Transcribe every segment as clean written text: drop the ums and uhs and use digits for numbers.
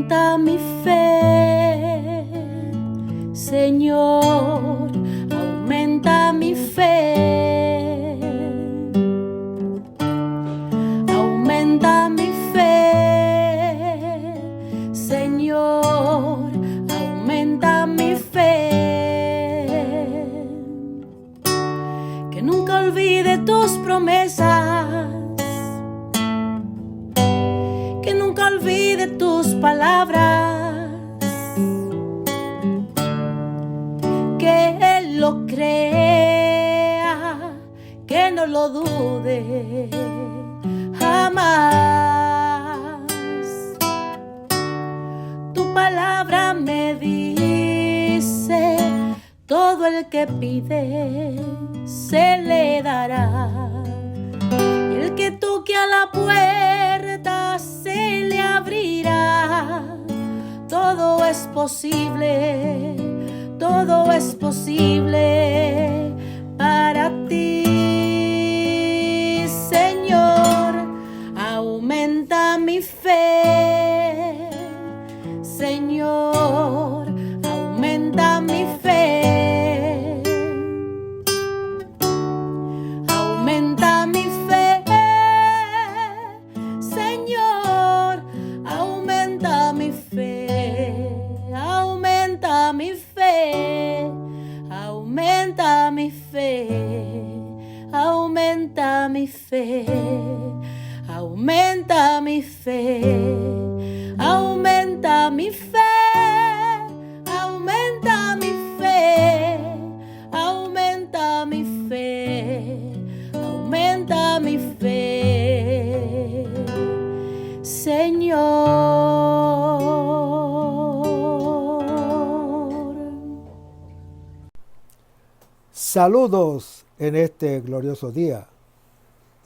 Aumenta mi fe, Señor, aumenta mi fe. Aumenta mi fe, Señor, aumenta mi fe. Que nunca olvide tus promesas, que nunca olvide tus palabras, que Él lo crea, que no lo dude jamás. Tu palabra me dice, todo el que pide se le dará. Y el que toque a la puerta se le abrirá. Todo es posible, todo es posible para ti, Señor. Aumenta mi fe, Señor, aumenta mi fe. Aumenta mi fe, Señor, aumenta mi fe. Aumenta mi fe, aumenta mi fe, aumenta mi fe, aumenta mi fe, aumenta mi fe, aumenta mi fe, aumenta mi fe, aumenta mi fe, Señor. Saludos en este glorioso día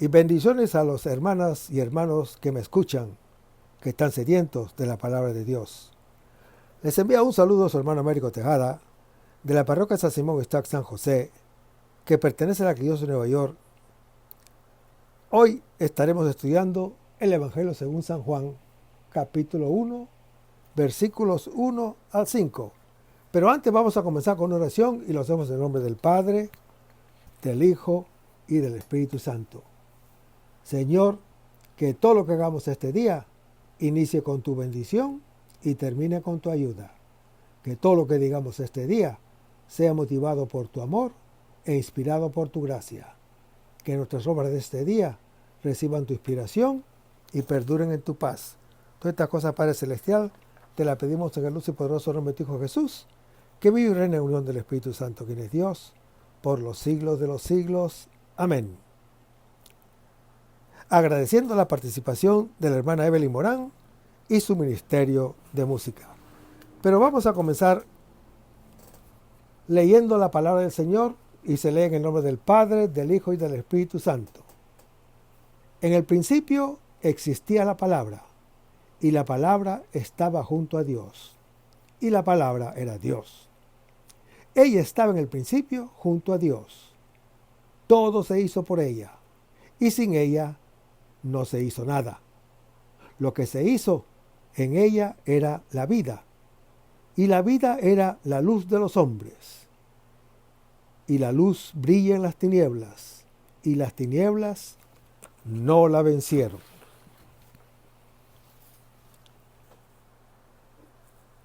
y bendiciones a los hermanas y hermanos que me escuchan, que están sedientos de la palabra de Dios. Les envía un saludo a su hermano Américo Tejada, de la parroquia San Simón Estac San José, que pertenece a la Arquidiócesis de Nueva York. Hoy estaremos estudiando el Evangelio según San Juan, capítulo 1, versículos 1 al 5. Pero antes vamos a comenzar con una oración y lo hacemos en nombre del Padre, del Hijo y del Espíritu Santo. Señor, que todo lo que hagamos este día inicie con tu bendición y termine con tu ayuda. Que todo lo que digamos este día sea motivado por tu amor e inspirado por tu gracia. Que nuestras obras de este día reciban tu inspiración y perduren en tu paz. Todas estas cosas, Padre Celestial, te las pedimos en el luz y poderoso nombre de tu Hijo Jesús, que vive y reina en unión del Espíritu Santo, quien es Dios, por los siglos de los siglos. Amén. Agradeciendo la participación de la hermana Evelyn Morán y su ministerio de música. Pero vamos a comenzar leyendo la palabra del Señor, y se lee en el nombre del Padre, del Hijo y del Espíritu Santo. En el principio existía la palabra, y la palabra estaba junto a Dios, y la palabra era Dios. Ella estaba en el principio junto a Dios. Todo se hizo por ella, y sin ella no se hizo nada. Lo que se hizo en ella era la vida, y la vida era la luz de los hombres. Y la luz brilla en las tinieblas, y las tinieblas no la vencieron.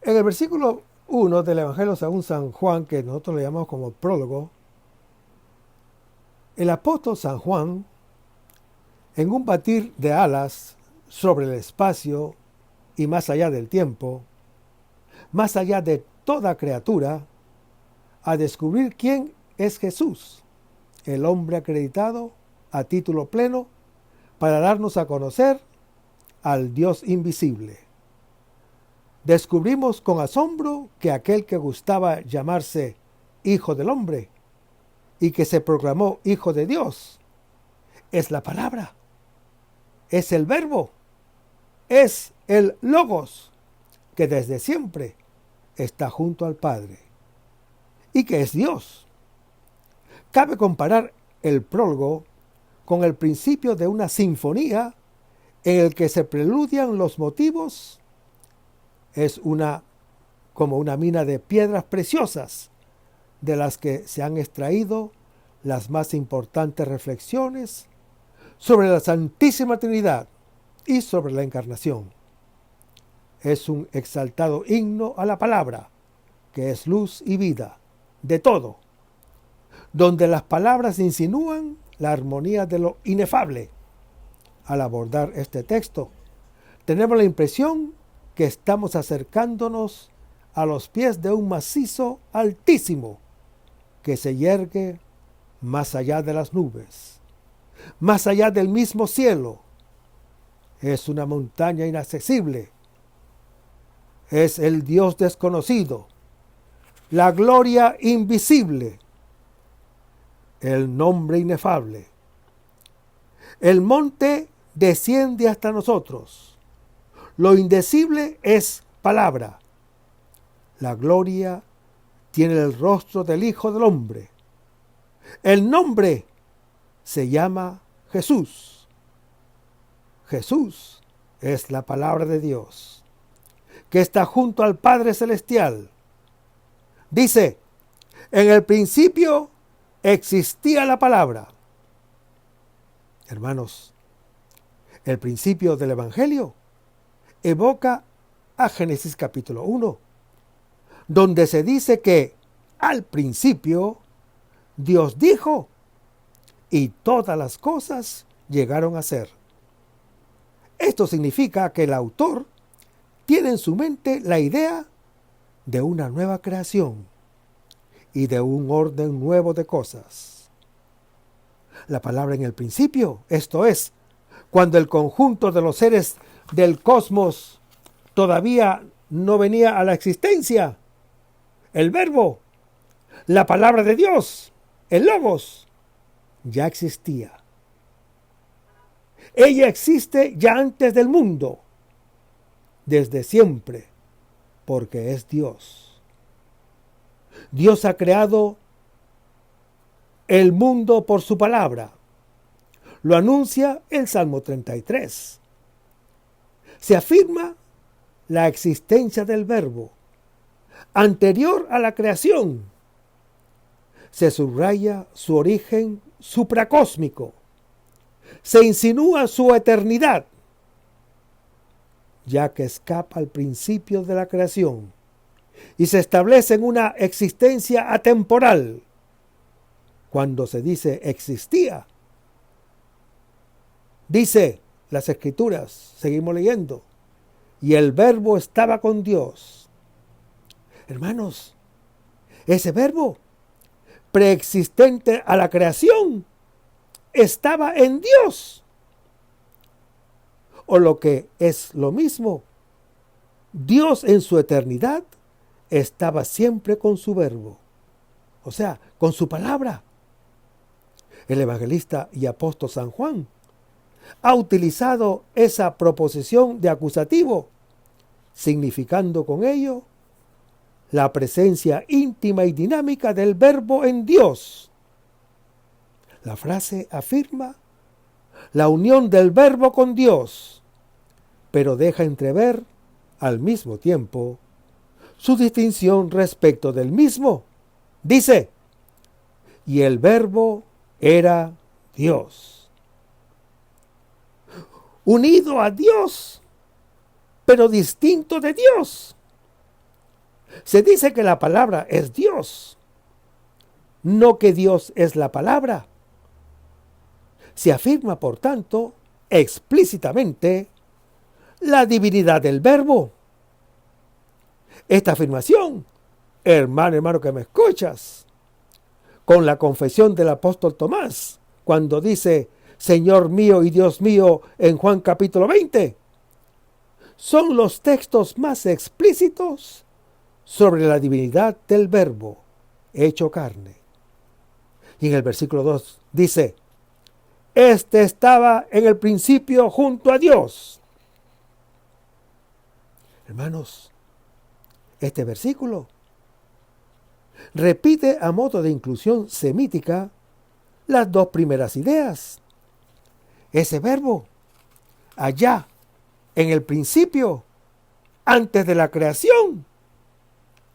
En el versículo 1 del Evangelio según San Juan, que nosotros le llamamos como prólogo, el apóstol San Juan, en un batir de alas sobre el espacio y más allá del tiempo, más allá de toda criatura, a descubrir quién es Jesús, el hombre acreditado a título pleno para darnos a conocer al Dios invisible. Descubrimos con asombro que aquel que gustaba llamarse Hijo del Hombre y que se proclamó Hijo de Dios es la palabra, es el verbo, es el Logos, que desde siempre está junto al Padre y que es Dios. Cabe comparar el prólogo con el principio de una sinfonía en el que se preludian los motivos es como una mina de piedras preciosas de las que se han extraído las más importantes reflexiones sobre la Santísima Trinidad y sobre la Encarnación. Es un exaltado himno a la palabra, que es luz y vida de todo, donde las palabras insinúan la armonía de lo inefable. Al abordar este texto, tenemos la impresión que estamos acercándonos a los pies de un macizo altísimo que se yergue más allá de las nubes, más allá del mismo cielo. Es una montaña inaccesible. Es el Dios desconocido, la gloria invisible, el nombre inefable. El monte desciende hasta nosotros. Lo indecible es palabra. La gloria tiene el rostro del Hijo del Hombre. El nombre se llama Jesús. Jesús es la palabra de Dios, que está junto al Padre Celestial. Dice, en el principio existía la palabra. Hermanos, el principio del Evangelio evoca a Génesis capítulo 1, donde se dice que al principio Dios dijo y todas las cosas llegaron a ser. Esto significa que el autor tiene en su mente la idea de una nueva creación y de un orden nuevo de cosas. La palabra en el principio, esto es, cuando el conjunto de los seres del cosmos todavía no venía a la existencia, el verbo, la palabra de Dios, el logos, ya existía. Ella existe ya antes del mundo, desde siempre, porque es Dios. Dios ha creado el mundo por su palabra. Lo anuncia el Salmo 33. Se afirma la existencia del verbo anterior a la creación. Se subraya su origen supracósmico. Se insinúa su eternidad, ya que escapa al principio de la creación y se establece en una existencia atemporal. Cuando se dice existía, dice las Escrituras, seguimos leyendo, y el verbo estaba con Dios. Hermanos, ese verbo preexistente a la creación estaba en Dios. O lo que es lo mismo, Dios en su eternidad estaba siempre con su verbo, o sea, con su palabra. El evangelista y apóstol San Juan ha utilizado esa proposición de acusativo, significando con ello la presencia íntima y dinámica del verbo en Dios. La frase afirma la unión del verbo con Dios, pero deja entrever al mismo tiempo su distinción respecto del mismo. Dice, y el verbo era Dios. Unido a Dios, pero distinto de Dios. Se dice que la palabra es Dios, no que Dios es la palabra. Se afirma, por tanto, explícitamente la divinidad del verbo. Esta afirmación, hermano que me escuchas, con la confesión del apóstol Tomás, cuando dice, Señor mío y Dios mío, en Juan capítulo 20, son los textos más explícitos sobre la divinidad del verbo hecho carne. Y en el versículo 2 dice, este estaba en el principio junto a Dios. Hermanos, este versículo repite a modo de inclusión semítica las dos primeras ideas. Ese verbo, allá, en el principio, antes de la creación,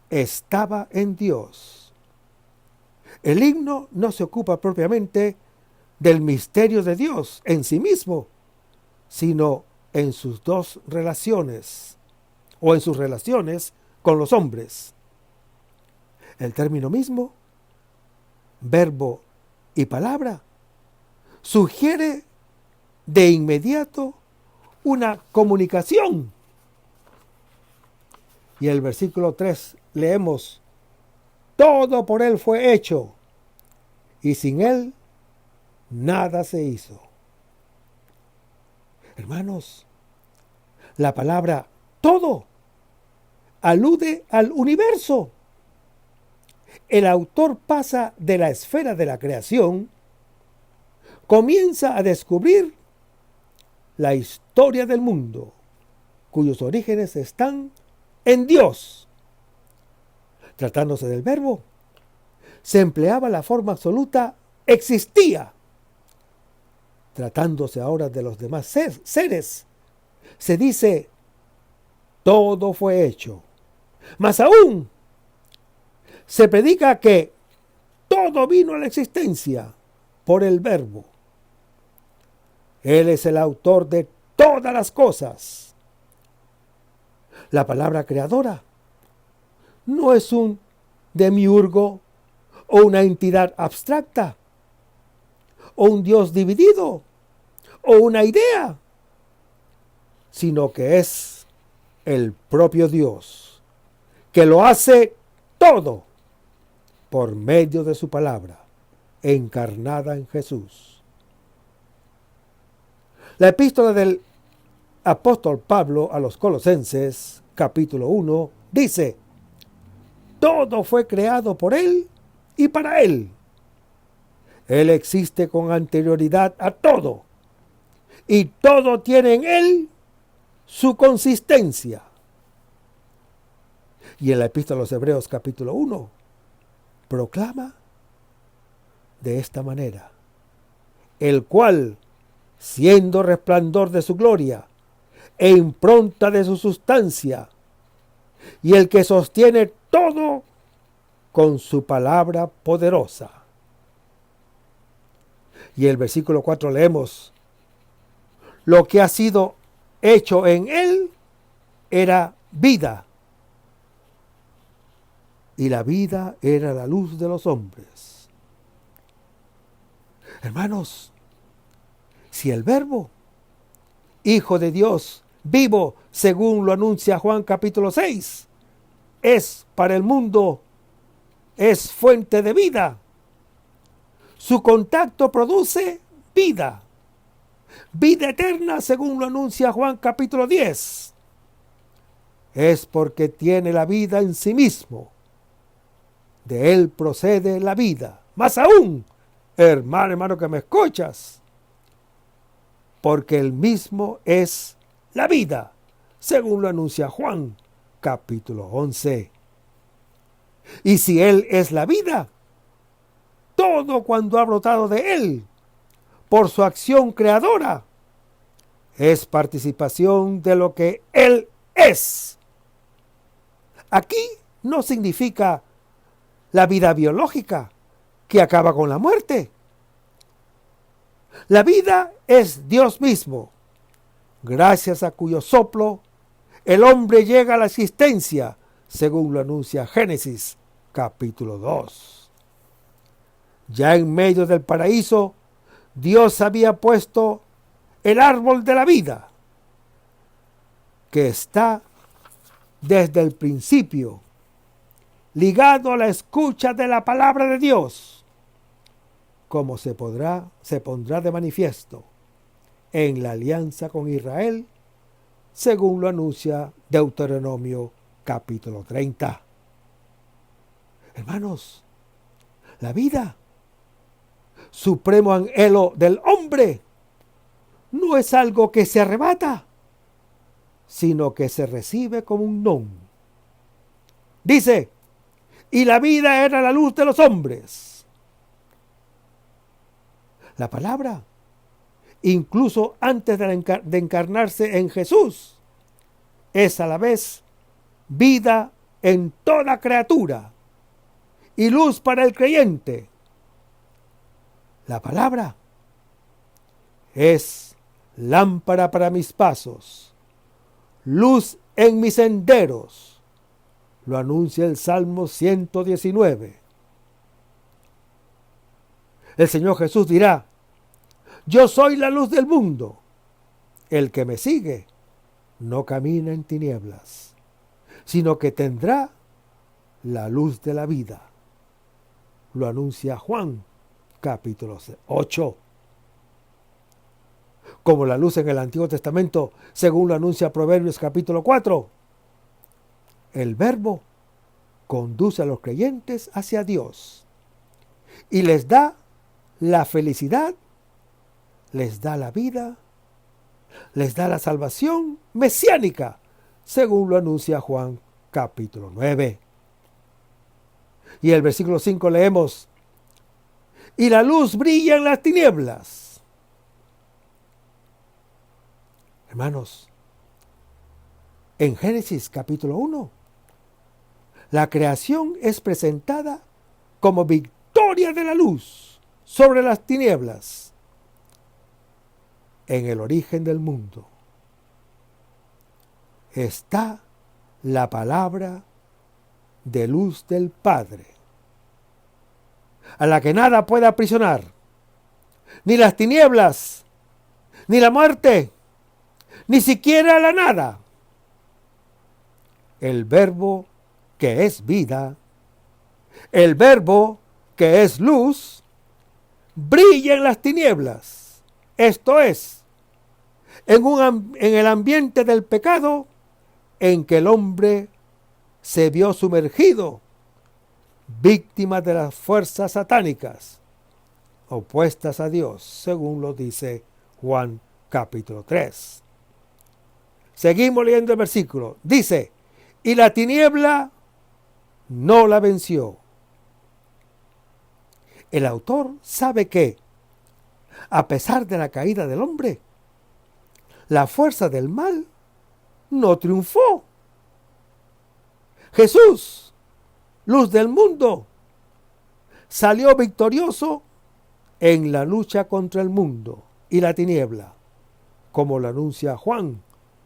estaba en Dios. El himno no se ocupa propiamente del misterio de Dios en sí mismo, sino en sus dos relaciones, o en sus relaciones con los hombres. El término mismo, verbo y palabra, sugiere de inmediato una comunicación. Y el versículo 3 leemos: todo por él fue hecho, y sin él nada se hizo. Hermanos, la palabra todo alude al universo. El autor pasa de la esfera de la creación, comienza a descubrir la historia del mundo, cuyos orígenes están en Dios. Tratándose del verbo, se empleaba la forma absoluta existía. Tratándose ahora de los demás seres, se dice todo fue hecho. Más aún, se predica que todo vino a la existencia por el verbo. Él es el autor de todas las cosas. La palabra creadora no es un demiurgo o una entidad abstracta o un Dios dividido o una idea, sino que es el propio Dios, que lo hace todo por medio de su palabra, encarnada en Jesús. La epístola del apóstol Pablo a los Colosenses, capítulo 1, dice: todo fue creado por él y para él. Él existe con anterioridad a todo, y todo tiene en él su consistencia. Y en la epístola a los Hebreos, capítulo 1, proclama de esta manera: el cual, siendo resplandor de su gloria e impronta de su sustancia, y el que sostiene todo con su palabra poderosa. Y el versículo 4 leemos: lo que ha sido hecho en él era vida, y la vida era la luz de los hombres. Hermanos, si el verbo, Hijo de Dios, vivo, según lo anuncia Juan capítulo 6, es para el mundo, es fuente de vida, su contacto produce vida, vida eterna, según lo anuncia Juan capítulo 10, es porque tiene la vida en sí mismo. De él procede la vida. Más aún, hermano que me escuchas, porque él mismo es la vida, según lo anuncia Juan capítulo 11. Y si él es la vida, todo cuanto ha brotado de él, por su acción creadora, es participación de lo que él es. Aquí no significa la vida biológica que acaba con la muerte. La vida es Dios mismo, gracias a cuyo soplo el hombre llega a la existencia, según lo anuncia Génesis capítulo 2. Ya en medio del paraíso, Dios había puesto el árbol de la vida, que está desde el principio ligado a la escucha de la palabra de Dios, como se pondrá de manifiesto en la alianza con Israel, según lo anuncia Deuteronomio capítulo 30. Hermanos, la vida, supremo anhelo del hombre, no es algo que se arrebata, sino que se recibe como un don. Dice: y la vida era la luz de los hombres. La palabra, incluso antes de encarnarse en Jesús, es a la vez vida en toda criatura y luz para el creyente. La palabra es lámpara para mis pasos, luz en mis senderos. Lo anuncia el Salmo 119. El Señor Jesús dirá: yo soy la luz del mundo. El que me sigue no camina en tinieblas, sino que tendrá la luz de la vida. Lo anuncia Juan, capítulo 8. Como la luz en el Antiguo Testamento, según lo anuncia Proverbios, capítulo 4, el Verbo conduce a los creyentes hacia Dios y les da la felicidad, les da la vida, les da la salvación mesiánica, según lo anuncia Juan capítulo 9. Y el versículo 5 leemos: y la luz brilla en las tinieblas. Hermanos, en Génesis capítulo 1, la creación es presentada como victoria de la luz sobre las tinieblas. En el origen del mundo está la palabra de luz del Padre, a la que nada puede aprisionar, ni las tinieblas, ni la muerte, ni siquiera la nada. El Verbo que es vida, el Verbo que es luz, brilla en las tinieblas. Esto es, en el ambiente del pecado en que el hombre se vio sumergido, víctima de las fuerzas satánicas opuestas a Dios, según lo dice Juan capítulo 3. Seguimos leyendo el versículo. Dice: y la tiniebla no la venció. El autor sabe que, a pesar de la caída del hombre, la fuerza del mal no triunfó. Jesús, luz del mundo, salió victorioso en la lucha contra el mundo y la tiniebla, como lo anuncia Juan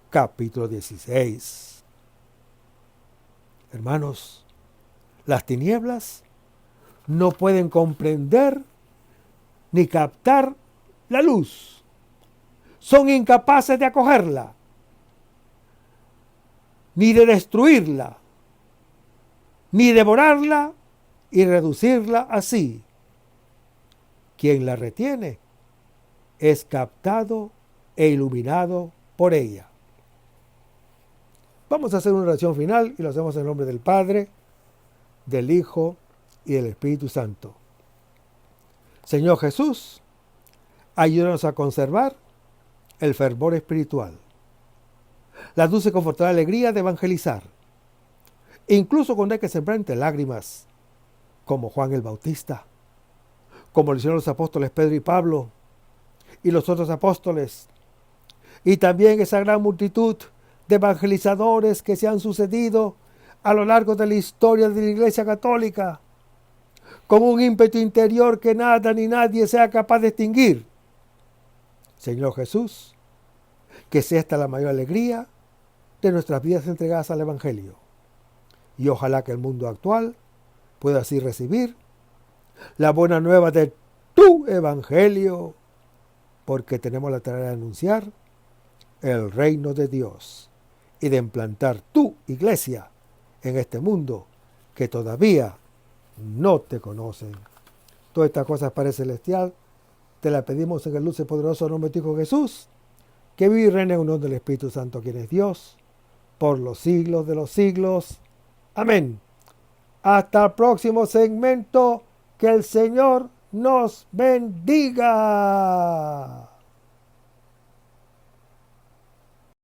capítulo 16. Hermanos, las tinieblas no pueden comprender ni captar la luz. Son incapaces de acogerla, ni de destruirla, ni devorarla y reducirla así. Quien la retiene es captado e iluminado por ella. Vamos a hacer una oración final y lo hacemos en el nombre del Padre, del Hijo y del Espíritu Santo. Señor Jesús, ayúdanos a conservar el fervor espiritual, la dulce y confortable alegría de evangelizar, incluso cuando hay que sembrar entre lágrimas, como Juan el Bautista, como lo hicieron los apóstoles Pedro y Pablo y los otros apóstoles, y también esa gran multitud de evangelizadores que se han sucedido a lo largo de la historia de la Iglesia Católica, con un ímpetu interior que nada ni nadie sea capaz de extinguir. Señor Jesús, que sea esta la mayor alegría de nuestras vidas entregadas al Evangelio. Y ojalá que el mundo actual pueda así recibir la buena nueva de tu Evangelio, porque tenemos la tarea de anunciar el reino de Dios y de implantar tu iglesia en este mundo que todavía no te conocen. Todas estas cosas, Padre Celestial, te las pedimos en el dulce y poderoso nombre de tu Hijo Jesús, que vive y reina en unión del Espíritu Santo, quien es Dios, por los siglos de los siglos. Amén. Hasta el próximo segmento. Que el Señor nos bendiga.